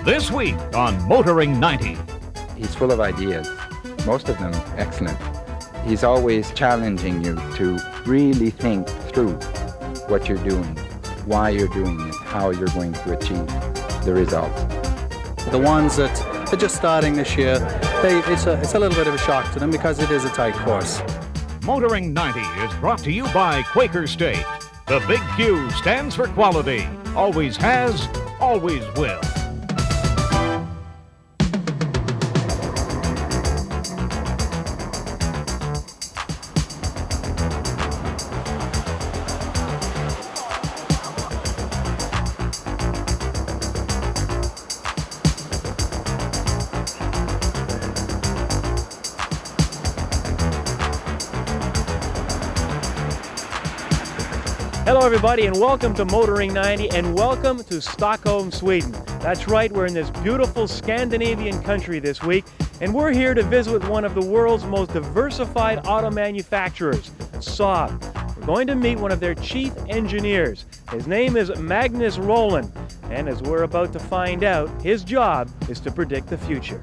This week on Motoring 90. He's full of ideas, most of them excellent. He's always challenging you to really think through what you're doing, why you're doing it, how you're going to achieve the results. The ones that are just starting this year, it's a little bit of a shock to them because it is a tight course. Motoring 90 is brought to you by Quaker State. The Big Q stands for quality, always has, always will. Hello everybody and welcome to Motoring 90 and welcome to Stockholm, Sweden. That's right, we're in this beautiful Scandinavian country this week and we're here to visit with one of the world's most diversified auto manufacturers, Saab. We're going to meet one of their chief engineers. His name is Magnus Roland, and as we're about to find out, his job is to predict the future.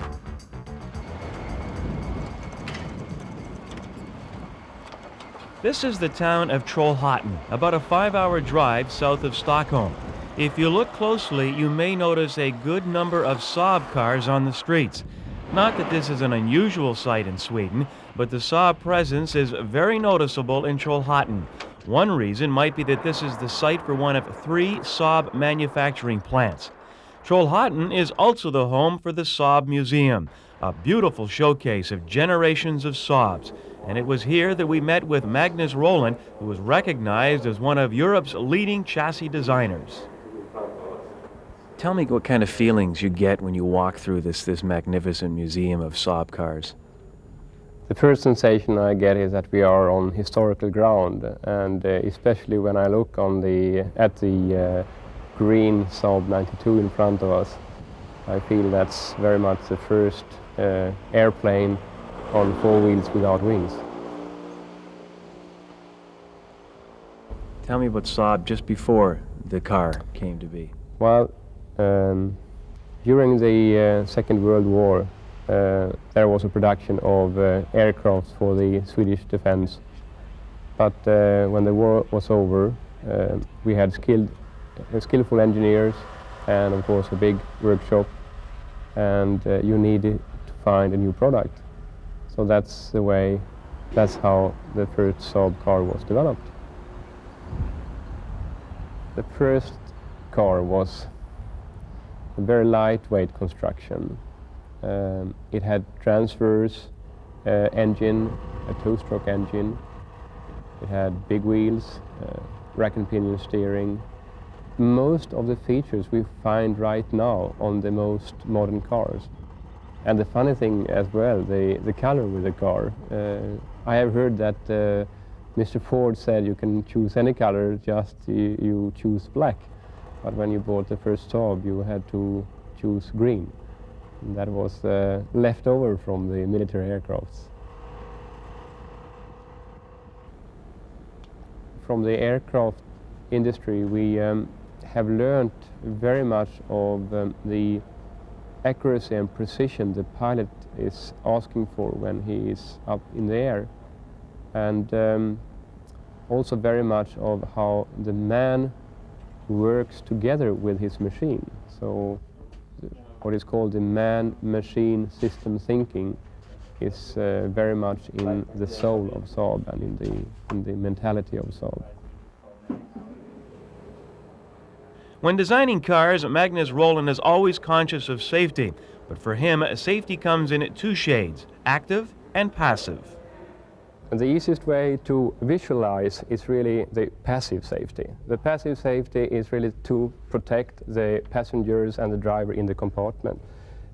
This is the town of Trollhättan, about a 5-hour drive south of Stockholm. If you look closely, you may notice a good number of Saab cars on the streets. Not that this is an unusual sight in Sweden, but the Saab presence is very noticeable in Trollhättan. One reason might be that this is the site for one of 3 Saab manufacturing plants. Trollhättan is also the home for the Saab Museum, a beautiful showcase of generations of Saabs. And it was here that we met with Magnus Roland, who was recognized as one of Europe's leading chassis designers. Tell me what kind of feelings you get when you walk through this magnificent museum of Saab cars. The first sensation I get is that we are on historical ground, and especially when I look at the green Saab 92 in front of us, I feel that's very much the first airplane on 4 wheels without wings. Tell me about Saab just before the car came to be. Well, during the Second World War, there was a production of aircraft for the Swedish defense. But when the war was over, we had skillful engineers and of course a big workshop, and you needed to find a new product. So that's how the first Saab car was developed. The first car was a very lightweight construction. It had transverse engine, a 2-stroke engine. It had big wheels, rack and pinion steering. Most of the features we find right now on the most modern cars. And the funny thing as well, the color with the car. I have heard that Mr. Ford said you can choose any color, just you choose black. But when you bought the first Saab, you had to choose green. And that was left over from the military aircrafts. From the aircraft industry, we have learned very much of the accuracy and precision the pilot is asking for when he is up in the air, and also very much of how the man works together with his machine. So what is called the man-machine system thinking is very much in the soul of Saab and in the mentality of Saab. When designing cars, Magnus Roland is always conscious of safety. But for him, safety comes in 2 shades, active and passive. And the easiest way to visualize is really the passive safety. The passive safety is really to protect the passengers and the driver in the compartment.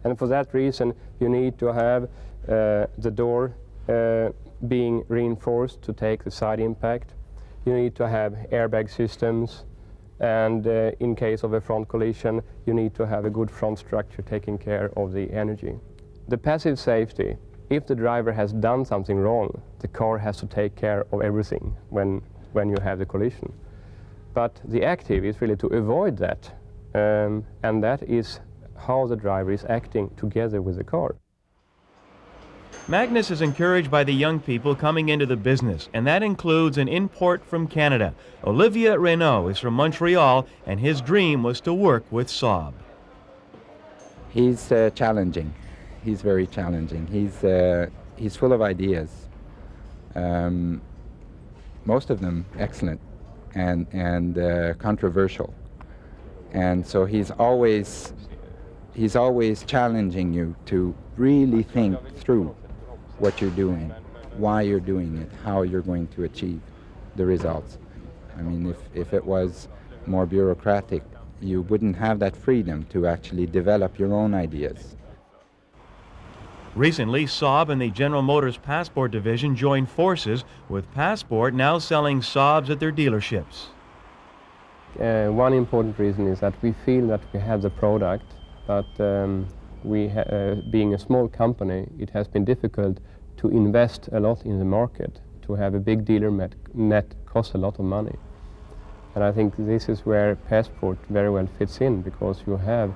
And for that reason, you need to have the door being reinforced to take the side impact. You need to have airbag systems. And in case of a front collision, you need to have a good front structure taking care of the energy. The passive safety, if the driver has done something wrong, the car has to take care of everything when you have the collision. But the active is really to avoid that, and that is how the driver is acting together with the car. Magnus is encouraged by the young people coming into the business, and that includes an import from Canada. Olivier Renault is from Montreal, and his dream was to work with Saab. He's challenging. He's very challenging. He's full of ideas. Most of them excellent and controversial. And so he's always challenging you to really think through what you're doing, why you're doing it, how you're going to achieve the results. I mean, if it was more bureaucratic, you wouldn't have that freedom to actually develop your own ideas. Recently, Saab and the General Motors Passport division joined forces, with Passport now selling Saabs at their dealerships. One important reason is that we feel that we have the product, but being a small company, it has been difficult to invest a lot in the market. To have a big dealer net costs a lot of money. And I think this is where Passport very well fits in, because you have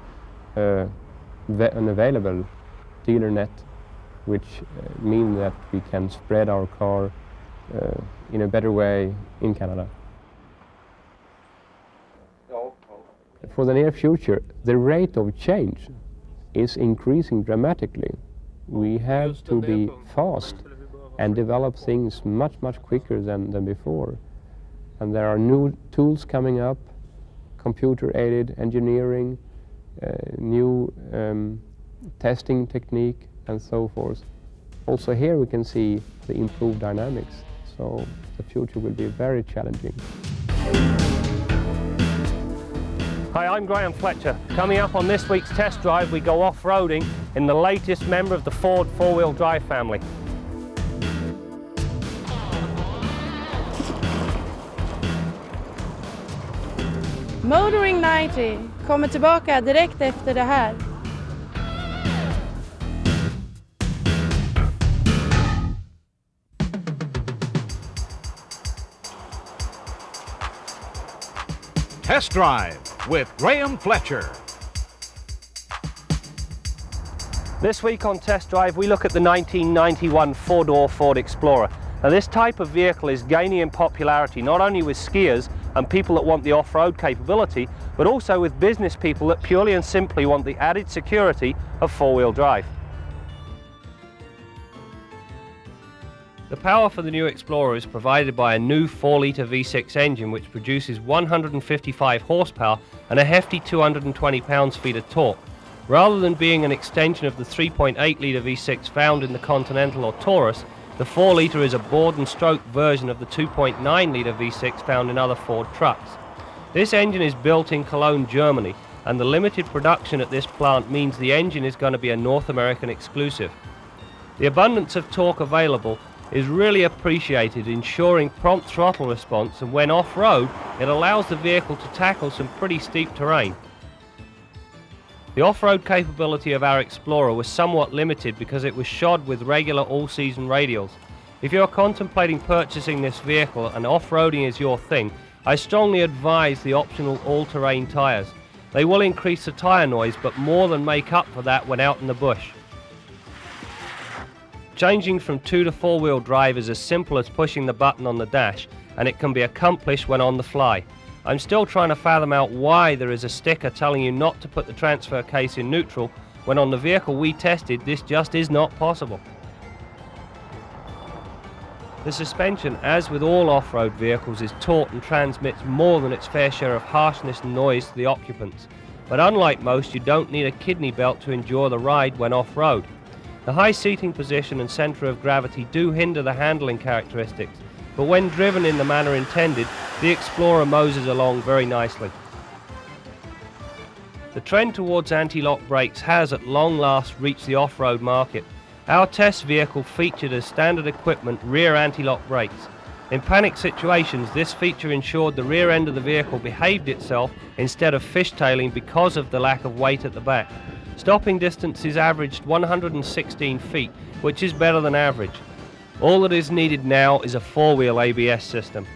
an available dealer net, which means that we can spread our car in a better way in Canada. For the near future, the rate of change is increasing dramatically. We have to be fast and develop things much quicker than before. And there are new tools coming up, computer-aided engineering, new testing technique, and so forth. Also here we can see the improved dynamics, so the future will be very challenging. Hi, I'm Graham Fletcher. Coming up on this week's test drive, we go off-roading in the latest member of the Ford four-wheel drive family. Motoring 90 kommer tillbaka direkt efter det här. Test Drive with Graham Fletcher. This week on Test Drive, we look at the 1991 four-door Ford Explorer. Now, this type of vehicle is gaining in popularity not only with skiers and people that want the off-road capability, but also with business people that purely and simply want the added security of four-wheel drive. The power for the new Explorer is provided by a new 4-litre V6 engine which produces 155 horsepower and a hefty 220 pounds-feet of torque. Rather than being an extension of the 3.8-litre V6 found in the Continental or Taurus, the 4-litre is a bored and stroked version of the 2.9-litre V6 found in other Ford trucks. This engine is built in Cologne, Germany, and the limited production at this plant means the engine is going to be a North American exclusive. The abundance of torque available is really appreciated, ensuring prompt throttle response, and when off-road, it allows the vehicle to tackle some pretty steep terrain. The off-road capability of our Explorer was somewhat limited because it was shod with regular all-season radials. If you are contemplating purchasing this vehicle and off-roading is your thing, I strongly advise the optional all-terrain tyres. They will increase the tyre noise, but more than make up for that when out in the bush. Changing from 2 to 4-wheel drive is as simple as pushing the button on the dash, and it can be accomplished when on the fly. I'm still trying to fathom out why there is a sticker telling you not to put the transfer case in neutral, when on the vehicle we tested this just is not possible. The suspension, as with all off-road vehicles, is taut and transmits more than its fair share of harshness and noise to the occupants. But unlike most, you don't need a kidney belt to enjoy the ride when off-road. The high seating position and centre of gravity do hinder the handling characteristics, but when driven in the manner intended, the Explorer moses along very nicely. The trend towards anti-lock brakes has at long last reached the off-road market. Our test vehicle featured as standard equipment rear anti-lock brakes. In panic situations, this feature ensured the rear end of the vehicle behaved itself instead of fishtailing because of the lack of weight at the back. Stopping distances averaged 116 feet, which is better than average. All that is needed now is a 4-wheel ABS system.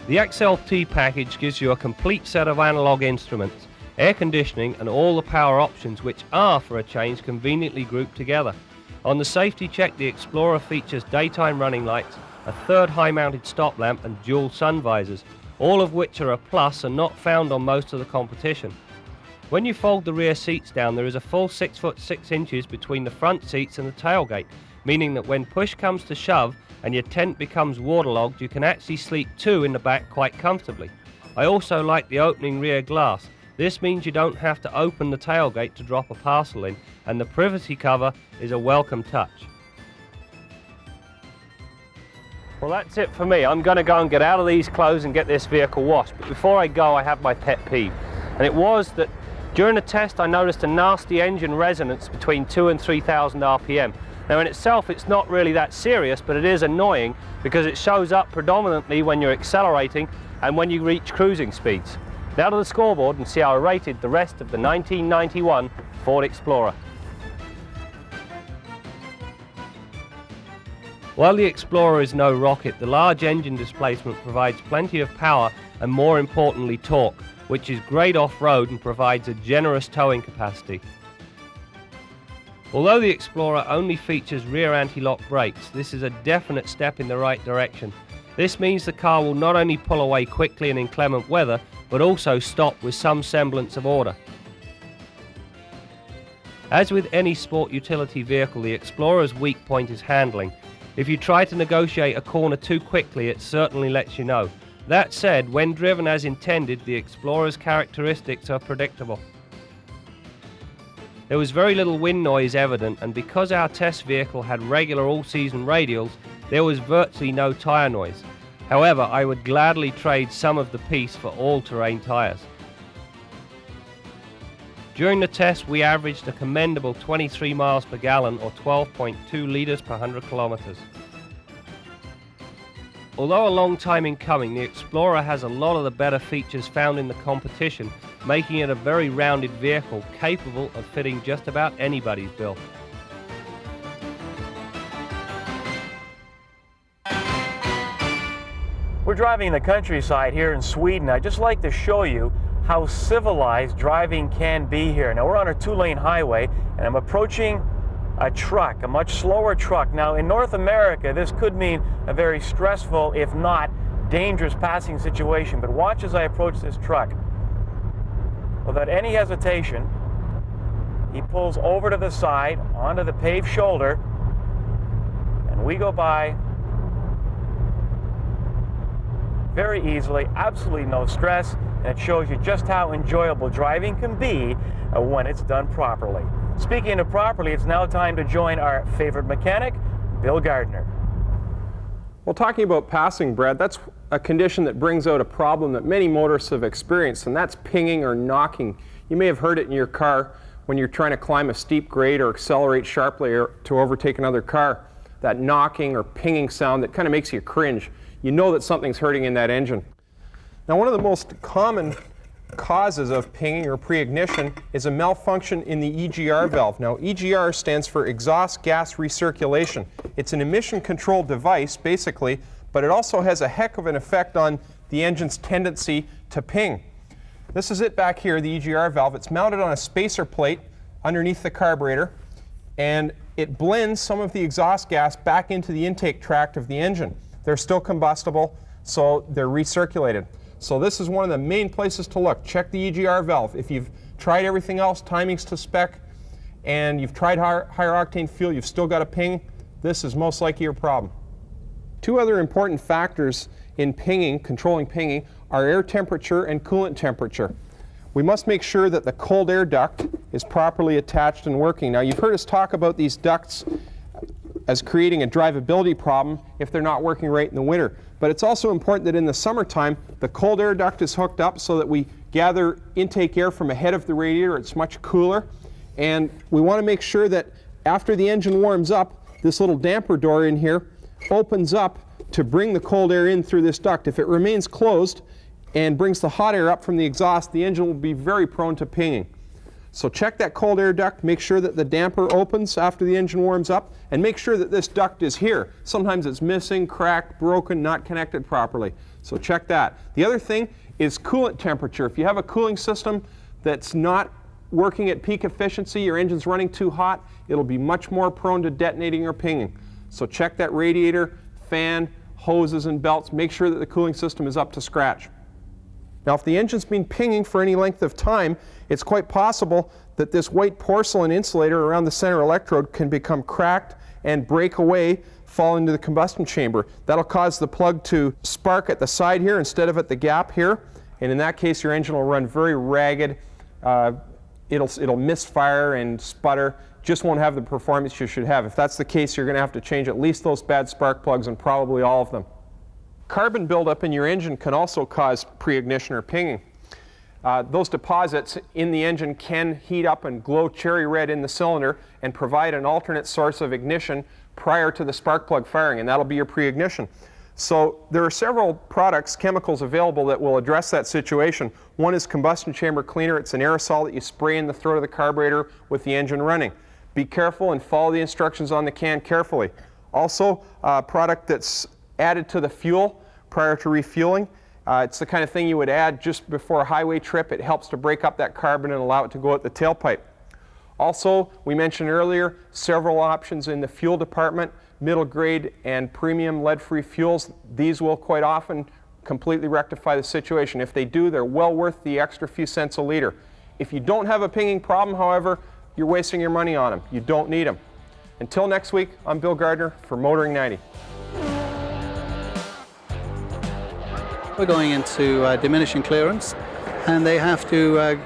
The XLT package gives you a complete set of analog instruments. air conditioning and all the power options, which are, for a change, conveniently grouped together. On the safety check, the Explorer features daytime running lights, a third high-mounted stop lamp and dual sun visors, all of which are a plus and not found on most of the competition. When you fold the rear seats down, there is a full 6 foot 6 inches between the front seats and the tailgate, meaning that when push comes to shove and your tent becomes waterlogged, you can actually sleep two in the back quite comfortably. I also like the opening rear glass. This means you don't have to open the tailgate to drop a parcel in, and the privacy cover is a welcome touch. Well, that's it for me. I'm going to go and get out of these clothes and get this vehicle washed. But before I go, I have my pet peeve. And it was that during the test I noticed a nasty engine resonance between 2,000 and 3,000 RPM. Now in itself it's not really that serious, but it is annoying because it shows up predominantly when you're accelerating and when you reach cruising speeds. Now to the scoreboard and see how I rated the rest of the 1991 Ford Explorer. While the Explorer is no rocket, the large engine displacement provides plenty of power and, more importantly, torque, which is great off-road and provides a generous towing capacity. Although the Explorer only features rear anti-lock brakes, this is a definite step in the right direction. This means the car will not only pull away quickly in inclement weather, but also stop with some semblance of order. As with any sport utility vehicle, the Explorer's weak point is handling. If you try to negotiate a corner too quickly, it certainly lets you know. That said, when driven as intended, the Explorer's characteristics are predictable. There was very little wind noise evident, and because our test vehicle had regular all-season radials, there was virtually no tyre noise. However, I would gladly trade some of the piece for all-terrain tyres. During the test, we averaged a commendable 23 miles per gallon or 12.2 litres per 100 kilometres. Although a long time in coming, the Explorer has a lot of the better features found in the competition, making it a very rounded vehicle capable of fitting just about anybody's bill. We're driving in the countryside here in Sweden. I'd just like to show you how civilized driving can be here. Now we're on a two-lane highway and I'm approaching a truck, a much slower truck. Now in North America this could mean a very stressful, if not dangerous passing situation, but watch as I approach this truck. Without any hesitation, he pulls over to the side onto the paved shoulder and we go by very easily, absolutely no stress, and it shows you just how enjoyable driving can be when it's done properly. Speaking of properly, it's now time to join our favorite mechanic, Bill Gardiner. Well, talking about passing, Brad, that's a condition that brings out a problem that many motorists have experienced, and that's pinging or knocking. You may have heard it in your car when you're trying to climb a steep grade or accelerate sharply or to overtake another car. That knocking or pinging sound that kind of makes you cringe. You know that something's hurting in that engine. Now, one of the most common causes of pinging or pre-ignition is a malfunction in the EGR valve. Now, EGR stands for exhaust gas recirculation. It's an emission control device, basically, but it also has a heck of an effect on the engine's tendency to ping. This is it back here, the EGR valve. It's mounted on a spacer plate underneath the carburetor, and it blends some of the exhaust gas back into the intake tract of the engine. They're still combustible, so they're recirculated. So this is one of the main places to look. Check the EGR valve. If you've tried everything else, timing's to spec, and you've tried higher octane fuel, you've still got a ping, this is most likely your problem. Two other important factors in pinging, controlling pinging, are air temperature and coolant temperature. We must make sure that the cold air duct is properly attached and working. Now, you've heard us talk about these ducts as creating a drivability problem if they're not working right in the winter. But it's also important that in the summertime, the cold air duct is hooked up so that we gather intake air from ahead of the radiator. It's much cooler. And we want to make sure that after the engine warms up, this little damper door in here opens up to bring the cold air in through this duct. If it remains closed and brings the hot air up from the exhaust, the engine will be very prone to pinging. So check that cold air duct, make sure that the damper opens after the engine warms up, and make sure that this duct is here. Sometimes it's missing, cracked, broken, not connected properly. So check that. The other thing is coolant temperature. If you have a cooling system that's not working at peak efficiency, your engine's running too hot, it'll be much more prone to detonating or pinging. So check that radiator, fan, hoses and belts, make sure that the cooling system is up to scratch. Now if the engine's been pinging for any length of time, it's quite possible that this white porcelain insulator around the center electrode can become cracked and break away, fall into the combustion chamber. That'll cause the plug to spark at the side here instead of at the gap here, and in that case your engine will run very ragged. It'll misfire and sputter, just won't have the performance you should have. If that's the case, you're going to have to change at least those bad spark plugs and probably all of them. Carbon buildup in your engine can also cause pre-ignition or pinging. Those deposits in the engine can heat up and glow cherry red in the cylinder and provide an alternate source of ignition prior to the spark plug firing, and that'll be your pre-ignition. So there are several products, chemicals available that will address that situation. One is combustion chamber cleaner. It's an aerosol that you spray in the throat of the carburetor with the engine running. Be careful and follow the instructions on the can carefully. Also, a product that's added to the fuel prior to refueling. It's the kind of thing you would add just before a highway trip. It helps to break up that carbon and allow it to go out the tailpipe. Also, we mentioned earlier, several options in the fuel department, middle grade and premium lead-free fuels. These will quite often completely rectify the situation. If they do, they're well worth the extra few cents a liter. If you don't have a pinging problem, however, you're wasting your money on them. You don't need them. Until next week, I'm Bill Gardiner for Motoring 90. We're going into diminishing clearance, and they have to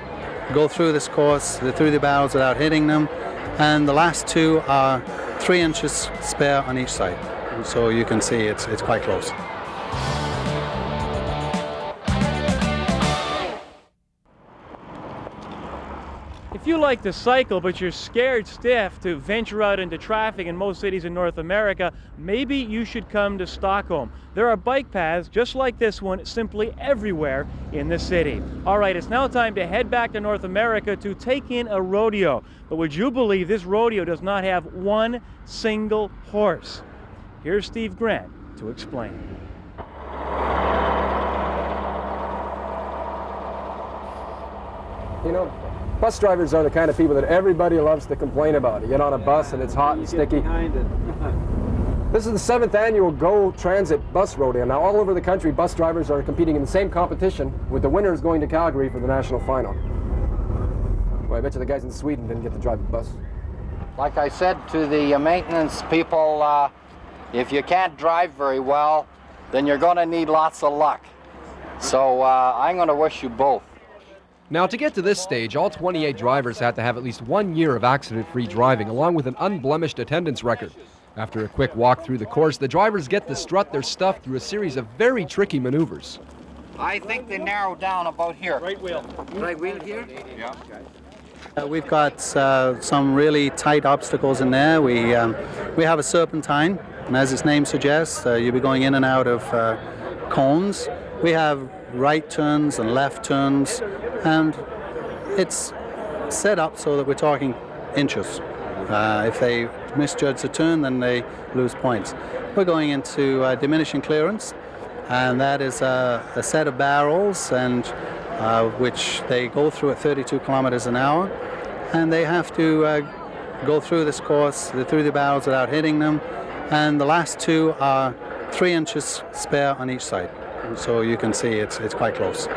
go through this course, through the barrels without hitting them, and the last two are 3 inches spare on each side. So you can see it's quite close. If you like to cycle but you're scared stiff to venture out into traffic in most cities in North America, maybe you should come to Stockholm. There are bike paths just like this one simply everywhere in the city. All right, it's now time to head back to North America to take in a rodeo. But would you believe this rodeo does not have one single horse? Here's Steve Grant to explain. You know, bus drivers are the kind of people that everybody loves to complain about. You get on a bus and it's hot and sticky. This is the 7th annual Go Transit Bus Rodeo. Now all over the country, bus drivers are competing in the same competition, with the winners going to Calgary for the national final. Well, I bet you the guys in Sweden didn't get to drive the bus. Like I said to the maintenance people, if you can't drive very well, then you're going to need lots of luck. So I'm going to wish you both. Now, to get to this stage, all 28 drivers had to have at least 1 year of accident-free driving, along with an unblemished attendance record. After a quick walk through the course, the drivers get to strut their stuff through a series of very tricky maneuvers. I think they narrowed down about here. Right wheel. Right wheel here? Yeah. We've got some really tight obstacles in there. We have a serpentine, and as its name suggests, you'll be going in and out of cones. We have right turns and left turns, and it's set up so that we're talking inches. If they misjudge the turn, then they lose points. We're going into diminishing clearance, and that is a set of barrels, and which they go through at 32 kilometers an hour, and they have to go through this course, through the barrels without hitting them, and the last two are 3 inches spare on each side. So you can see it's quite close.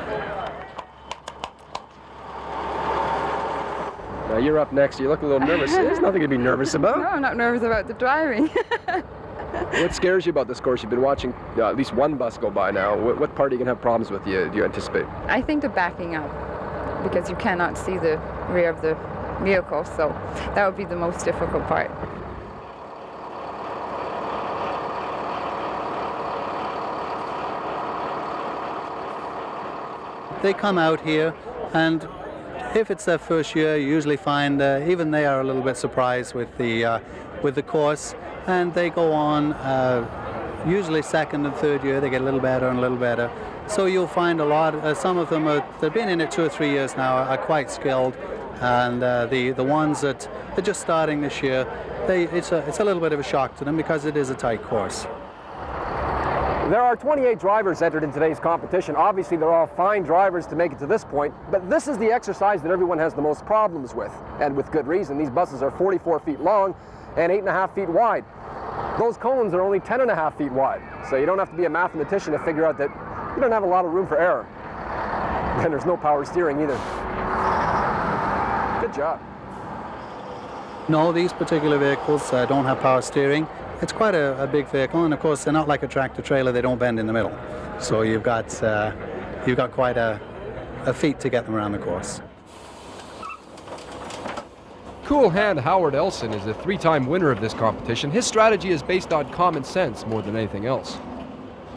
Now you're up next. You look a little nervous. There's nothing to be nervous about. No, I'm not nervous about the driving. What scares you about this course? You've been watching at least one bus go by now. What part are you going to have problems with, do you anticipate? I think the backing up, because you cannot see the rear of the vehicle, so that would be the most difficult part. They come out here, and if it's their first year, you usually find even they are a little bit surprised with the course, and they go on. Usually second and third year, they get a little better and a little better. So you'll find a lot. Some of them they've been in it 2 or 3 years now, are quite skilled, and the ones that are just starting this year, it's a little bit of a shock to them because it is a tight course. There are 28 drivers entered in today's competition. Obviously, they're all fine drivers to make it to this point, but this is the exercise that everyone has the most problems with, and with good reason. These buses are 44 feet long and 8.5 feet wide. Those cones are only 10.5 feet wide, so you don't have to be a mathematician to figure out that you don't have a lot of room for error. And there's no power steering either. Good job. No, these particular vehicles don't have power steering. It's quite a big vehicle, and of course they're not like a tractor trailer. They don't bend in the middle, so you've got quite a feat to get them around the course. Cool hand Howard Elson is a 3-time winner of this competition. His strategy is based on common sense more than anything else.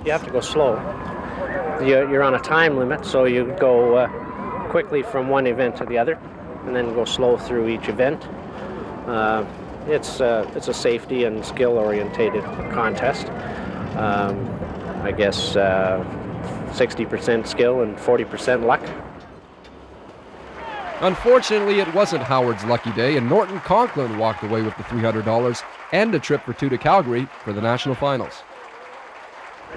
You have to go slow. You're on a time limit, so you go quickly from one event to the other, and then go slow through each event. It's a safety and skill-orientated contest. I guess 60% skill and 40% luck. Unfortunately, it wasn't Howard's lucky day, and Norton Conklin walked away with the $300 and a trip for 2 to Calgary for the national finals.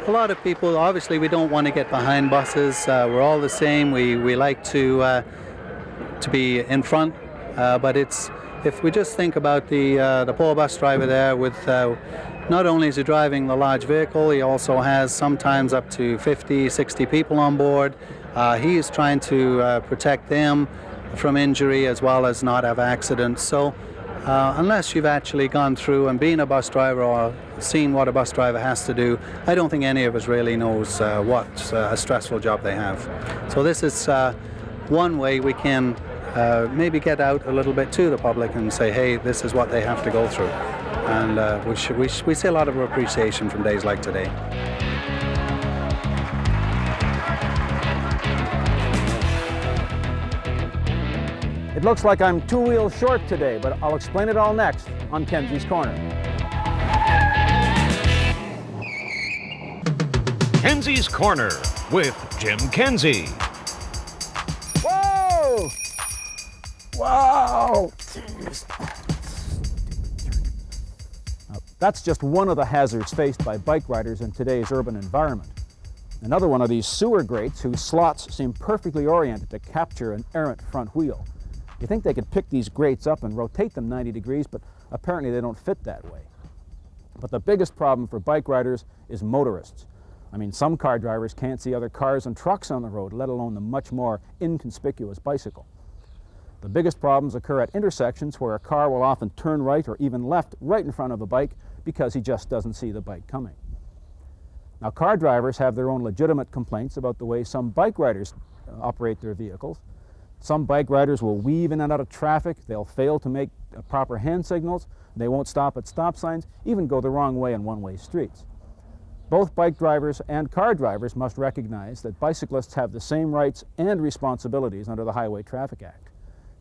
A lot of people, obviously, we don't want to get behind buses. We're all the same. We like to be in front, but if we just think about the poor bus driver there, with not only is he driving the large vehicle, he also has sometimes up to 50, 60 people on board. He is trying to protect them from injury as well as not have accidents. So unless you've actually gone through and been a bus driver or seen what a bus driver has to do, I don't think any of us really knows what a stressful job they have. So this is one way we can maybe get out a little bit to the public and say, hey, this is what they have to go through. And we see a lot of appreciation from days like today. It looks like I'm 2 wheels short today, but I'll explain it all next on Kenzie's Corner. Kenzie's Corner with Jim Kenzie. Whoa! Wow! That's just one of the hazards faced by bike riders in today's urban environment. Another one of these sewer grates whose slots seem perfectly oriented to capture an errant front wheel. You think they could pick these grates up and rotate them 90 degrees, but apparently they don't fit that way. But the biggest problem for bike riders is motorists. I mean, some car drivers can't see other cars and trucks on the road, let alone the much more inconspicuous bicycle. The biggest problems occur at intersections where a car will often turn right or even left right in front of a bike because he just doesn't see the bike coming. Now, car drivers have their own legitimate complaints about the way some bike riders operate their vehicles. Some bike riders will weave in and out of traffic, they'll fail to make proper hand signals, they won't stop at stop signs, even go the wrong way in one-way streets. Both bike drivers and car drivers must recognize that bicyclists have the same rights and responsibilities under the Highway Traffic Act,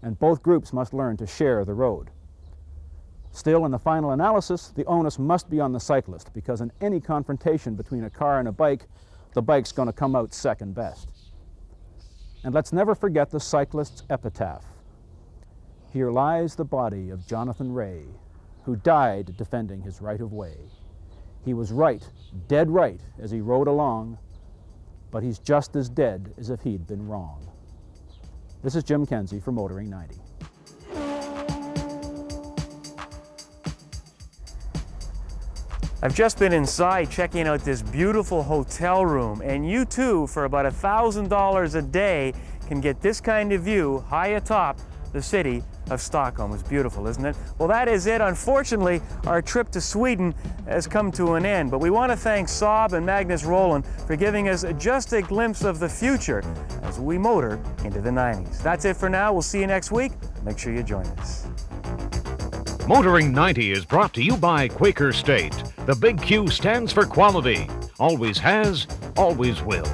and both groups must learn to share the road. Still, in the final analysis, the onus must be on the cyclist, because in any confrontation between a car and a bike, the bike's going to come out second best. And let's never forget the cyclist's epitaph. Here lies the body of Jonathan Ray, who died defending his right of way. He was right, dead right, as he rode along, but he's just as dead as if he'd been wrong. This is Jim Kenzie for Motoring 90. I've just been inside checking out this beautiful hotel room, and you too, for about $1,000 a day, can get this kind of view high atop the city of Stockholm. It's beautiful, isn't it? Well, that is it. Unfortunately, our trip to Sweden has come to an end, but we want to thank Saab and Magnus Roland for giving us just a glimpse of the future as we motor into the 90s. That's it for now. We'll see you next week. Make sure you join us. Motoring 90 is brought to you by Quaker State. The big Q stands for quality. Always has, always will.